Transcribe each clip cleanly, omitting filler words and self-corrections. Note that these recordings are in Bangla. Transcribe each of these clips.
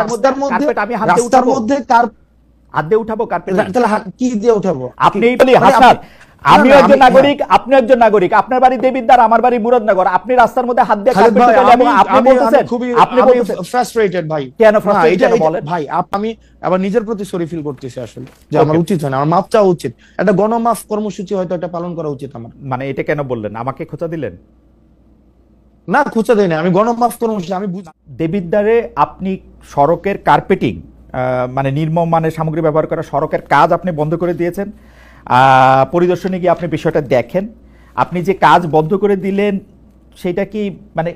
রাস্তার মধ্যে আমি রাস্তার মধ্যে হাত দিয়ে উঠাবো কার্পেট, তাহলে কি দিয়ে উঠাবো? আপনি বলি হাসান, আমিও একজন নাগরিক, আপনি একজন নাগরিক, আপনার বাড়ি দেবিদ্বার, আমার বাড়ি মুরাদনগর, আপনি রাস্তার মধ্যে হাত দিয়ে কার্পেট উঠালে এবং আপনি বলতেছেন, আপনি বলতেছেন ফ্রাস্ট্রেটেড ভাই। কেন ফ্রাস্ট্রেটেড বলেন ভাই? আমি আবার নিজের প্রতি সরি ফিল করতেছি আসলে, যে আমার উচিত হয় না, আমার মাফ চাওয়া উচিত, একটা গণমাফ কর্মসূচি হয়তো এটা পালন করা উচিত আমার। মানে এটা কেন বললেন? আমাকে খোঁচা দিলেন? না, খোঁচা দেই না, আমি গণমাফ কর্মসূচি আমি বুঝি। দেবিদ্বারে আপনি সড়কের কার্পেটিং মানে নির্মম মানের সামগ্রী ব্যবহার করা সড়কের কাজ আপনি বন্ধ করে দিয়েছেন। পরিদর্শনে গিয়ে আপনি বিষয়টা দেখেন, আপনি যে কাজ বন্ধ করে দিলেন সেটা কি মানে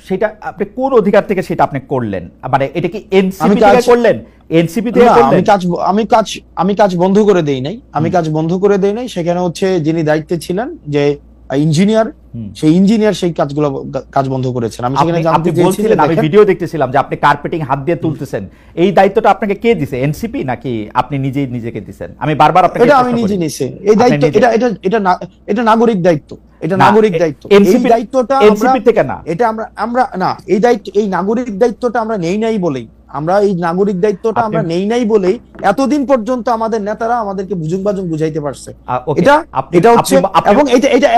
সেটা আপনি কোন অধিকার থেকে সেটা আপনি করলেন? মানে এটা কি এনসিপি থেকে করলেন? এনসিপি থেকে করলেন? আমি কাজ বন্ধ করে দেই নাই, আমি কাজ বন্ধ করে দেই নাই। সেখানে হচ্ছে যিনি দায়িত্বে ছিলেন যে ইঞ্জিনিয়ার, সেই ইঞ্জিনিয়ার সেই কাজ বন্ধ করেছেন। আমি সেখানে জানতে চেয়েছিলাম, আমি ভিডিও দেখতেছিলাম যে আপনি কার্পেটিং হাত দিয়ে তুলতেছেন, এই দায়িত্বটা আপনাকে কে দিছে? এনসিপি নাকি আপনি নিজেই নিজেকে দিছেন? আমি বারবার আপনাকে এটা আমি নিজে নিছি এই দায়িত্ব, এটা নাগরিক দায়িত্ব, এটা নাগরিক দায়িত্ব। এই দায়িত্বটা এনসিপি থেকে না, এটা আমরা না, এই দায়িত্ব, এই নাগরিক দায়িত্বটা আমরা নেই নাই বলেই, আমরা এই নাগরিক দায়িত্বটা আমরা নেই নাই বলেই এতদিন পর্যন্ত আমাদের নেতারা আমাদেরকে বুঝুং বাজুং বুঝাইতে পারছে। এটা হচ্ছে, এবং এটা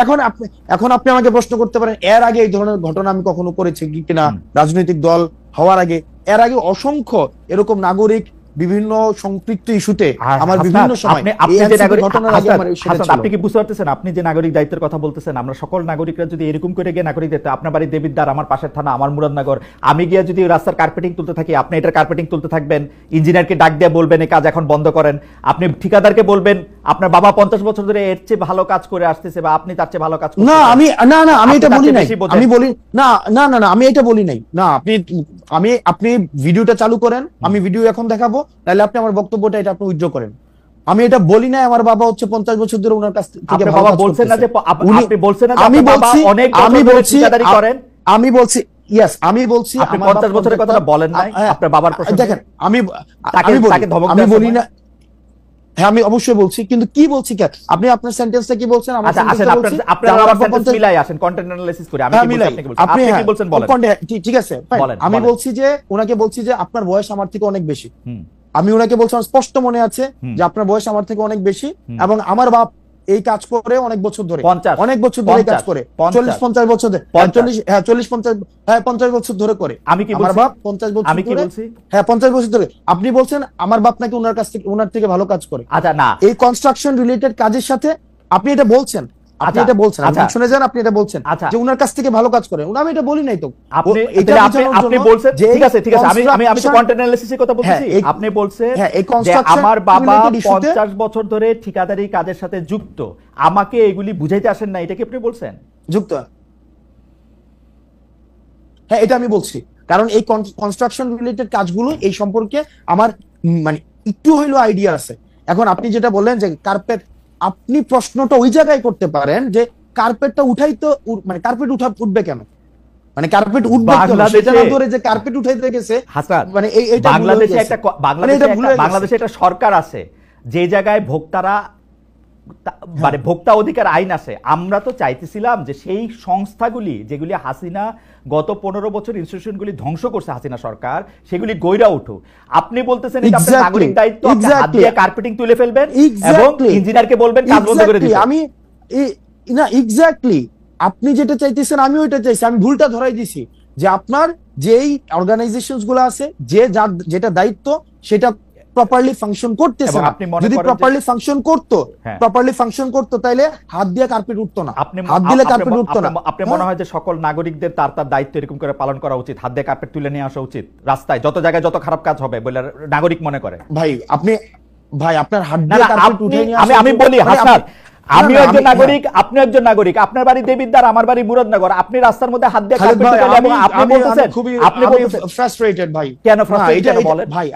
এখন আপনি আমাকে প্রশ্ন করতে পারেন এর আগে এই ধরনের ঘটনা আমি কখনো করেছি কিনা রাজনৈতিক দল হওয়ার আগে। এর আগে অসংখ্য এরকম নাগরিক বিভিন্ন সম্পৃক্ত ইস্যুতে আমার বিভিন্ন সময় আপনি কি বুঝতে পারতেছেন? আপনি যে নাগরিক দায়িত্বের কথা বলতেছেন, আমরা সকল নাগরিকরা যদি এরকম করে গিয়ে নাগরিক দায়িত্ব, আপনার বাড়ি দেবিদ্বার, আমার পাশের থানা, আমার মুরাদনগর, আমি গিয়ে যদি রাস্তার কার্পেটিং তুলতে থাকি, আপনি এটার কার্পেটিং তুলতে থাকবেন, ইঞ্জিনিয়ারকে ডাক দিয়ে বলবেন এই কাজ এখন বন্ধ করেন, আপনি ঠিকাদারকে বলবেন আপনার বাবা 50 বছর ধরে এর চেয়ে ভালো কাজ করে আসতেছে বা আপনি তার চেয়ে ভালো কাজ করতেছেন। না আমি এটা বলি নাই, আমি বলি না, আমি এটা বলি নাই। না, আপনি ভিডিওটা চালু করেন, আমি ভিডিও এখন দেখাবো, তাহলে আপনি আমার বক্তব্যটা এটা আপনি উইথড্র করেন। আমি এটা বলি না আমার বাবা হচ্ছে 50 বছর ধরে ওনার কাছ থেকে বাবা বলছেন না যে আপনি বলছেন না যে আপনি বাবা অনেক বছর ধরে ঠিকাদারি করেন। আমি বলছি ইয়েস, আমি বলছি আপনি 50 বছরের কথা বলেন নাই আপনার বাবার প্রশ্ন। দেখেন আমি বলি না, হ্যাঁ আমি অবশ্যই বলছি, কিন্তু কি বলছি কেন আপনি আপনার সেন্টেন্সটা কি বলছেন? আমার সেন্টেন্সটা বলছি, আপনারা আমার সেন্টেন্স মিলাই আসেন, কন্টেন্ট অ্যানালাইসিস করে আমি কি বলছি আপনি কি বলছেন, আপনি কি বলছেন বলেন। ঠিক আছে, আমি বলছি যে ওনাকে বলছি যে আপনার বয়স আমার থেকে অনেক বেশি। আমি ওনাকে বলছিলাম, স্পষ্ট মনে আছে যে আপনার বয়স আমার থেকে অনেক বেশি, এবং আমার বাপ এই কাজ করে অনেক বছর ধরে, অনেক বছর ধরে কাজ করে, 40-50 বছর ধরে, 50 বছর ধরে করে। আমি কি আমার বাপ 50 বছর, আমি কি বলছি? হ্যাঁ 50 বছর ধরে। আপনি বলছেন আমার বাপ নাকি ওনার থেকে ভালো কাজ করে। আচ্ছা না, এই কনস্ট্রাকশন রিলেটেড কাজের সাথে আপনি এটা বলছেন, আপনি এটা বলছেন, আপনি শুনে যান, আপনি এটা বলছেন যে ওনার কাছ থেকে ভালো কাজ করে। আমি এটা বলি নাই তো, আপনি বলছেন ঠিক আছে আমি তো কন্টেন্ট অ্যানালিসিসের কথা বলছি। আপনি বলছেন যে আমার বাবা 50 বছর ধরে ঠিকাদারি কাজের সাথে যুক্ত, আমাকে এগুলি বুঝাইতে আসেন না, এটা কি আপনি বলছেন? যুক্ত, হ্যাঁ এটা আমি বলছি, কারণ এই কনস্ট্রাকশন রিলেটেড কাজগুলো এই সম্পর্কে আমার মানে একটু হইলো আইডিয়া আছে। এখন আপনি যেটা বললেন যে কার্পেট, আপনি প্রশ্নটা ওই জায়গায় করতে পারেন যে কার্পেটটা উঠাই তো, মানে কার্পেট উঠবে কেন, মানে কার্পেট উঠবে কেন, সেটা না ধরে যে কার্পেট উঠাইতে গেছে। মানে বাংলাদেশে একটা সরকার আছে যে জায়গায় ভোক্তারা মানে ভোক্তা অধিকার আইন আছে। আমরা তো চাইতেছিলাম যে সেই সংস্থাগুলি যেগুলি হাসিনা গত 15 বছর ইনস্টিটিউশনগুলি ধ্বংস করছে হাসিনা সরকার, সেগুলি গইরা উঠো। আপনি বলতেছেন এটা আপনার নাগরিক দায়িত্ব, আপনি হাত দিয়ে কার্পেটিং তুলে ফেলবেন এবং ইঞ্জিনিয়ারকে বলবেন কাজ বন্ধ করে দিতে। আমি না, এক্স্যাক্টলি আপনি যেটা চাইতেছেন আমিও এটা চাইছি। আমি ভুলটা ধরাই দিছি যে আপনার যেই অর্গানাইজেশনস গুলো আছে, যেটা দায়িত্ব সেটা প্রপারলি ফাংশন করতেছে না। যদি প্রপারলি ফাংশন করতো তাহলে হাত দিয়ে কার্পেট উঠতো না, হাত দিলে কার্পেট উঠতো না। আপনি মনে হয় যে সকল নাগরিকদের তার দায়িত্ব এরকম করে পালন করা উচিত, হাত দিয়ে কার্পেট তুলে নিয়ে আসা উচিত রাস্তায়, যত জায়গায় যত খারাপ কাজ হবে বলে নাগরিক মনে করে? ভাই আপনার হাত দিয়ে কার্পেট উঠে নিয়ে আসা, আমি বলি হাসান, আমি একজন নাগরিক, আপনি একজন নাগরিক, আপনার বাড়ি দেবিদ্বার, আমার বাড়ি মুরাদনগর, আপনি রাস্তার মধ্যে হাত দিয়ে কার্পেট তুলে এবং আপনি বলতেছেন ফ্রাস্ট্রেটেড ভাই। কেন ফ্রাস্ট্রেটেড বলেন ভাই?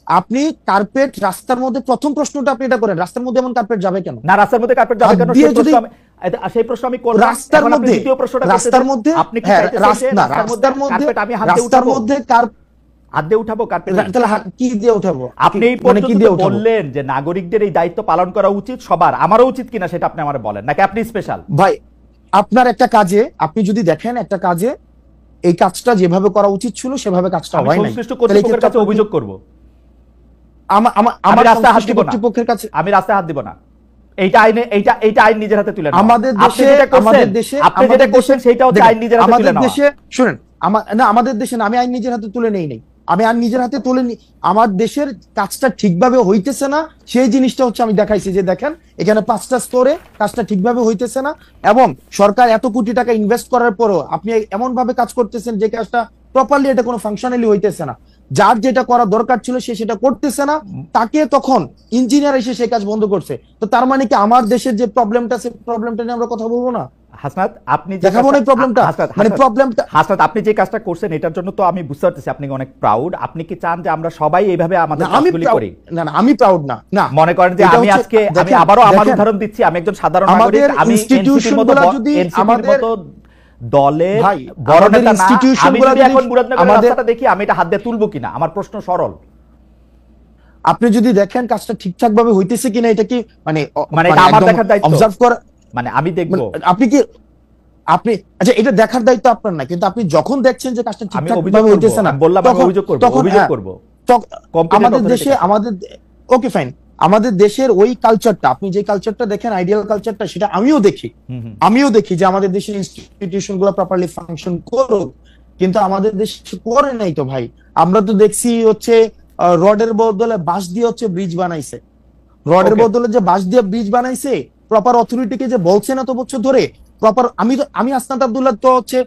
আপনি কার্পেট রাস্তার মধ্যে, প্রথম প্রশ্নটা আপনি এটা করেন, রাস্তার মধ্যে এমন কার্পেট যাবে কেন? না, রাস্তার মধ্যে কার্পেট যাবে কেন সেই প্রশ্ন আমি করলাম। রাস্তার মধ্যে, দ্বিতীয় প্রশ্নটা রাস্তার মধ্যে আপনি কি চাইতেছেন রাস্তার মধ্যে আমি রাস্তার মধ্যে হাত দিয়ে উঠাবো কার্পেট? তাহলে কি দিয়ে উঠাবো? আপনি এই পর্যন্ত বললেন যে নাগরিকদের এই দায়িত্ব পালন করা উচিত সবার, আমারও উচিত কিনা সেটা আপনি আমারে বলেন, নাকি আপনি স্পেশাল? ভাই আপনার একটা কাজে, আপনি যদি দেখেন একটা কাজে এই কাজটা যেভাবে করা উচিত ছিল সেভাবে কাজটা হয় নাই। সংশ্লিষ্ট কর্তৃপক্ষের কাছে অভিযোগ করব। আমার রাস্তায় হাত দিব কর্তৃপক্ষের কাছে, আমি রাস্তায় হাত দিব না। এইটা আইন নিজের হাতে তুলে নাও। আমাদের দেশে আপনি যেটা করছেন সেটা হচ্ছে আইন নিজের হাতে তুলে নাও। আমাদের দেশে শুনেন, আমাদের দেশে না, আমি আইন নিজের হাতে তুলে নেই। আমি আইন নিজের হাতে তুলে নি, আমার দেশের কাজটা ঠিকভাবে হইতেছে না সেই জিনিসটা হচ্ছে আমি দেখাইছি যে দেখেন এখানে 5টা স্তরে কাজটা ঠিকভাবে হইতেছে না, এবং সরকার এত কোটি টাকা ইনভেস্ট করার পরও আপনি এমন ভাবে কাজ করতেছেন যে কাজটা প্রপারলি, এটা কোনো ফাংশনালি হইতেছে না। যার যেটা করা দরকার ছিল সে সেটা করতেছে না, তাকে তখন ইঞ্জিনিয়ার এসে সেই কাজ বন্ধ করছে। তো তার মানে কি আমার দেশের যে প্রবলেমটা, সেই প্রবলেমটা নিয়ে আমরা কথা বলবো না? হাসনাত, আপনি দেখাবো না প্রবলেমটা, মানে প্রবলেমটা। হাসনাত, আপনি যে কাজটা করছেন এটার জন্য তো আমি বুঝতে পারতেছি আপনি অনেক প্রাউড। আপনি কি চান যে আমরা সবাই এইভাবে আমাদের কাজগুলি করি? না, আমি প্রাউড না। না, মনে করেন যে আমি আজকে আমি আবারও আমার উদাহরণ দিচ্ছি, আমি একজন সাধারণ নাগরিক, আমি এনসিপির মতো দলের বড় নেতা না, আমি যদি এখন মুরাদনগরের রাস্তাটা দেখি আমি এটা হাত দিয়ে তুলবো কিনা, আমার প্রশ্ন সরল। আপনি যদি দেখেন কাজটা ঠিকঠাক ভাবে হইতেছে কিনা, এটা কি মানে এটা আমার দেখার দায়িত্ব, অবজার্ভ করা, মানে আমি দেখবো। আপনি আচ্ছা, এটা দেখার দায়িত্ব আপনার না, কিন্তু আপনি যখন দেখছেন যে কাজটা ঠিকঠাক ভাবে হইতেছে না, বললাম আমি অভিযোগ করব। আমাদের দেশে ওকে ফাইন, আমাদের দেশের ওই কালচারটা, আপনি যে কালচারটা দেখেন আইডিয়াল কালচারটা, সেটা আমিও দেখি যে আমাদের দেশের ইনস্টিটিউশন গুলো প্রপারলি ফাংশন করুক, কিন্তু আমাদের দেশে করে নাই তো ভাই। আমরা তো দেখছি হচ্ছে রডের বদলে বাঁশ দিয়ে হচ্ছে ব্রিজ বানাইছে, রডের বদলে যে বাঁশ দিয়ে ব্রিজ বানাইছে, প্রপার অথরিটিকে যে বলছে না তো বছর ধরে প্রপার। আমি আসনাত আব্দুল্লাহ তো হচ্ছে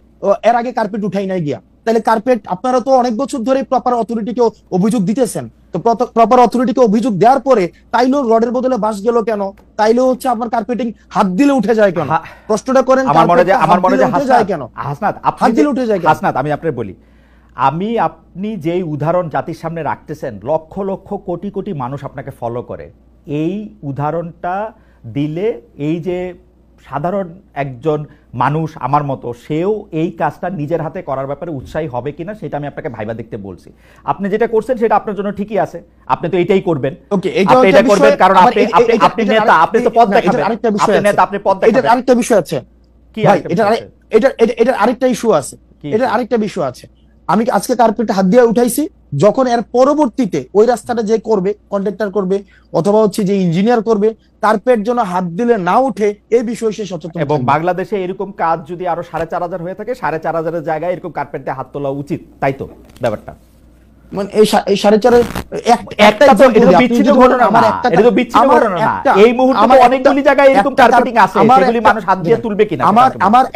এর আগে কার্পেট উঠাই নাই গিয়া, তাহলে কার্পেট আপনারা তো অনেক বছর ধরে প্রপার অথরিটিকে অভিযোগ দিতেছেন, তো প্রপার অথরিটিকে অভিযোগ দেওয়ার পরে তাইলেও রডের বদলে বাঁশ গেল কেন? তাইলেও হচ্ছে আপনার কার্পেটিং হাত দিলে উঠে যায় কেন? প্রশ্নটা করেন, আমার মনে যায় কেন হাসনাত, হাত দিলে উঠে যায় কেন? হাসনাত, আমি আপনাকে বলি, আপনি যে উদাহরণ জাতির সামনে রাখতেছেন, লক্ষ লক্ষ কোটি কোটি মানুষ আপনাকে ফলো করে, এই উদাহরণটা দিলে এই যে সাধারণ একজন মানুষ আমার মতো, সেও এই কাজটা নিজের হাতে করার ব্যাপারে উৎসাহী হবে কিনা সেটা আমি আপনাকে ভাইবা দেখতে বলছি। আপনি যেটা করছেন সেটা আপনার জন্য ঠিকই আছে, আপনি তো এটাই করবেন, আপনি এটা করবেন কারণ আপনি নেতা, আপনি তো পদ দেখাবেন, আপনি নেতা, আপনি পদ দেখাবেন। আরেকটা বিষয় আছে কি, এটা আরেকটা ইস্যু আছে, এটা আরেকটা বিষয় আছে। আমি আজকে কার্পেটে হাত দিয়ে উঠাইছি, যখন এর পরবর্তীতে ওই রাস্তাটা যে করবে, কন্ট্রাক্টর করবে অথবা হচ্ছে যে ইঞ্জিনিয়ার করবে, কার্পেট যেন হাত দিলে না উঠে এই বিষয়ে সে সচেতন। এবং বাংলাদেশে এরকম কাজ যদি আরো 4,500 হয়ে থাকে, 4,500 জায়গায় এরকম কার্পেট দিয়ে হাত তোলা উচিত, তাই তো ব্যাপারটা? মানে এই 4.5 একটা তো এটা বিচ্ছিন্ন ঘটনা না, এটা তো বিচ্ছিন্ন ঘটনা না, এই মুহূর্তে অনেকগুলি জায়গায় এরকম কার্পেটিং আছে, সেগুলি মানুষ হাত দিয়ে তুলবে কিনা? আমার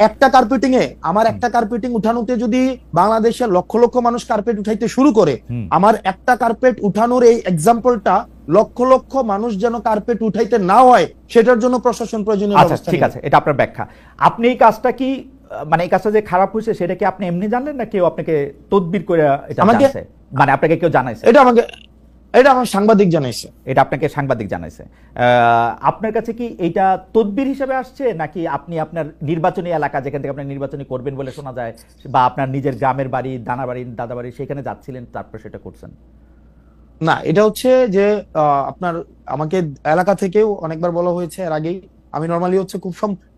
একটা কার্পেটিং উঠানোতে যদি বাংলাদেশের লক্ষ লক্ষ মানুষ কার্পেট উঠাইতে শুরু করে, আমার একটা কার্পেট উঠানোর এই এক্সাম্পলটা লক্ষ লক্ষ মানুষ যেন কার্পেট উঠাইতে না হয়, সেটার জন্য প্রশাসন প্রয়োজনীয় ব্যবস্থা। ঠিক আছে, এটা আপনার ব্যাখ্যা। আপনি এই কাজটা কি, মানে এই কাজটা যে খারাপ হয়েছে সেটা কি আপনি এমনি জানলেন না কেউ আপনাকে তদবির করে এটা জানাইছে? মানে আপনাকে কেউ জানাইছে? এটা আমার সাংবাদিক জানাইছে। এটা আপনাকে সাংবাদিক জানাইছে। আপনার কাছে কি এটা তদবির হিসেবে আসছে, নাকি আপনি আপনার নির্বাচনী এলাকা যেখান থেকে আপনি নির্বাচনী করবেন বলে শোনা যায়, বা আপনার নিজের গ্রামের বাড়ি, দানাবাড়ি, দাদাবাড়ি, সেখানে যাচ্ছিলেন তারপর সেটা করছেন? না, এটা হচ্ছে যে আপনার আমাকে এলাকা থেকেও অনেকবার বলা হয়েছে এর আগেই। আমি নরমালি হচ্ছে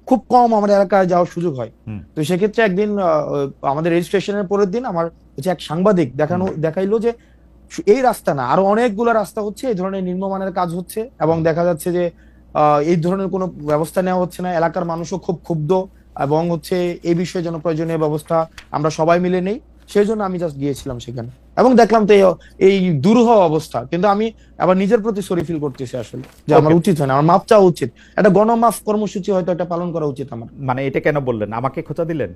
খুব কম আমার এলাকায় যাওয়ার সুযোগ হয়, তো সেক্ষেত্রে একদিন আমাদের রেজিস্ট্রেশনের পরের দিন আমার হচ্ছে এক সাংবাদিক দেখাইলো যে এই রাস্তা না, আরো অনেকগুলো রাস্তা হচ্ছে এই ধরনের নিম্নমানের কাজ হচ্ছে, এবং দেখা যাচ্ছে যে এই ধরনের কোনো ব্যবস্থা নেওয়া হচ্ছে না। এলাকার মানুষও খুব ক্ষুব্ধ, এবং হচ্ছে এই বিষয়ে যেন প্রয়োজনীয় ব্যবস্থা আমরা সবাই মিলে নেই, সেই জন্য আমি জাস্ট গিয়েছিলাম সেখানে, এবং দেখলাম তো এই দুরূহ অবস্থা। কিন্তু আমি আবার নিজের প্রতি সরি ফিল করতেছি আসলে, যে আমার উচিত হয় না, আমার মাপ চাওয়া উচিত, একটা গণমাফ কর্মসূচি হয়তো একটা পালন করা উচিত আমার। মানে এটা কেন বললেন? আমাকে খোঁচা দিলেন?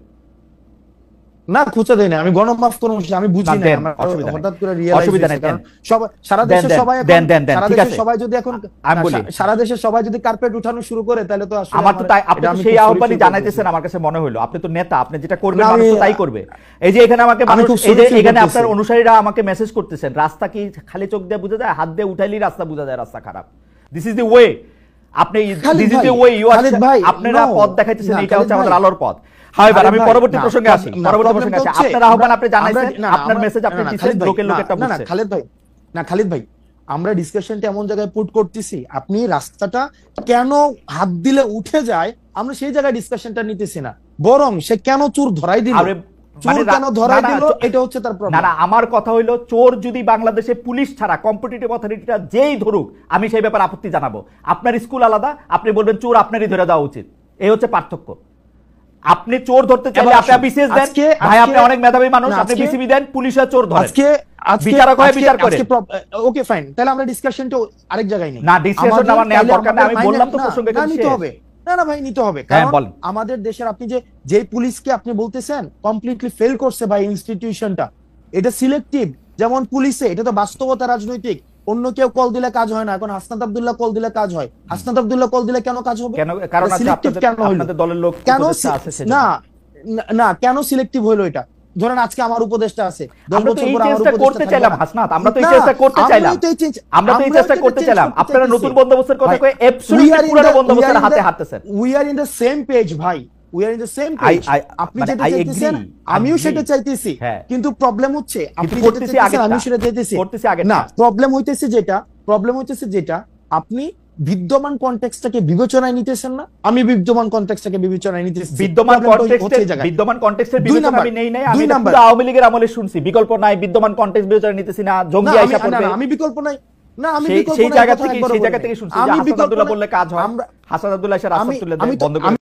না, খোঁচা দেয় না, আমি গণমাফ কর্মসূচি আমি বুঝি না, হঠাৎ করে রিয়েলাইজ, কারণ সারা দেশের সবাই যদি এখন সারা দেশের সবাই যদি কার্পেট উঠানো শুরু করে, তাহলে তো আসলে আমার তো তাই, আপনি সেই আহ্বানই জানাইতেছেন, আমার কাছে মনে হলো আপনি তো নেতা, আপনি যেটা করবেন মানুষ তো তাই করবে। এই যে এখানে আমাকে মানুষ, এই যে এখানে আপনার অনুসারীরা আমাকে মেসেজ করতেছেন, রাস্তা কি খালি চোখ দিয়ে বোঝা যায়? হাত দিয়ে উঠাইলেই রাস্তা বোঝা যায় রাস্তা খারাপ। দিস ইজ দ্য ওয়ে, আপনি this is the way you are, আপনারা পথ দেখাইতেছেন, এটা হচ্ছে আমাদের আলোর পথ। আমি পরবর্তী প্রসঙ্গে আসি, আপনার আহ্বান আপনি জানাইছেন, আপনার মেসেজ আপনি দিচ্ছেন, লোকের লোকেরটা বুঝছে। খালিদ ভাই, আমরা ডিসকাশনটা এমন জায়গায় পুট করতেছি, আপনি রাস্তাটা কেন হাত দিলে উঠে যায় আমরা সেই জায়গায় ডিসকাশনটা নিতেছি না, বরং সে কেন চুর ধরাই দিল চোর কেন ধরাই দিল, এটা হচ্ছে তার না প্রবলেম। না, আমার কথা হইলো চোর যদি বাংলাদেশে পুলিশ ছাড়া কম্পিটিটিভ অথরিটিটা যেই ধরুক আমি সেই ব্যাপারে আপত্তি জানাবো। আপনার স্কুল আলাদা, আপনি বলবেন চোর আপনারই ধরে দেওয়া উচিত, এই হচ্ছে পার্থক্য। আপনি চোর ধরতে চাইলে আপনি বিসিএস দেন, ভাই আপনি অনেক মেধাবী মানুষ, আপনি বিসিবি দেন, পুলিশে চোর ধরে, বিচারক হয় বিচার করে। ওকে ফাইন, তাহলে আমরা ডিসকাশনটা আরেক জায়গায় নেই। না ডিসকাশন আমার নেওয়ার দরকার নেই, আমি বললাম তো প্রসঙ্গে নিতে হবে। না না ভাই, নিতে হবে, কারণ আমাদের দেশের আপনি যে পুলিশকে আপনি বলতেছেন কমপ্লিটলি ফেল করছে ভাই ইনস্টিটিউশনটা, এটা সিলেক্টিভ। যেমন পুলিশে এটা তো বাস্তবতা, রাজনৈতিক। অন্য কেউ কল দিলে কাজ হয় না, এখন হাসনাত আব্দুল্লাহ কল দিলে কাজ হয়। হাসনাত আব্দুল্লাহ কল দিলে কেন কাজ হবে? কেন? কারণ আপনাদের দলের লোক কেন না না কেন সিলেক্টিভ হইলো এটা? ধরেন আজকে আমার উপদেষ্টা আছে, 10 বছর পর আমার উপদেষ্টা করতে চাইলাম হাসনাত, আমরা তো এই চেষ্টা করতে চাইলাম, আমরা তো এই চেষ্টা করতে চাইলাম। আপনারা নতুন বন্দোবস্তের কথা কই, অ্যাবসলিউটলি পুরনো বন্দোবস্তের হাতে হাঁটতেছেন। We are in the same page ভাই, we are in the same page. আপনি যেটা চাইতেছেন আমিও সেটা চাইতেছি, কিন্তু প্রবলেম হচ্ছে আপনি যেটা চাইতেছেন আমি সেটা চাইতেছি না। প্রবলেম হইতেছে যেটা আপনি বিদ্যমান কনটেক্সটটাকে বিবেচনায় নিতেছেন না, আমি বিদ্যমান কনটেক্সটটাকে বিবেচনায় নিতেছি। বিদ্যমান কনটেক্সটের বিবেচনা আমি নেই নাই, আমি পুরো আওয়ামী লীগের আমলে শুনছি বিকল্প নাই, বিদ্যমান কনটেক্সট বিবেচনা নিতেছি না, জঙ্গি আইসা পড়বে। আমি বিকল্প নাই, না আমি সেই জায়গা থেকে শুনছি যে হাসান আব্দুল্লাহ বললে কাজ হয়, হাসান আব্দুল্লাহ এসে রাস্তা তুলে দেয়, বন্ধ করে।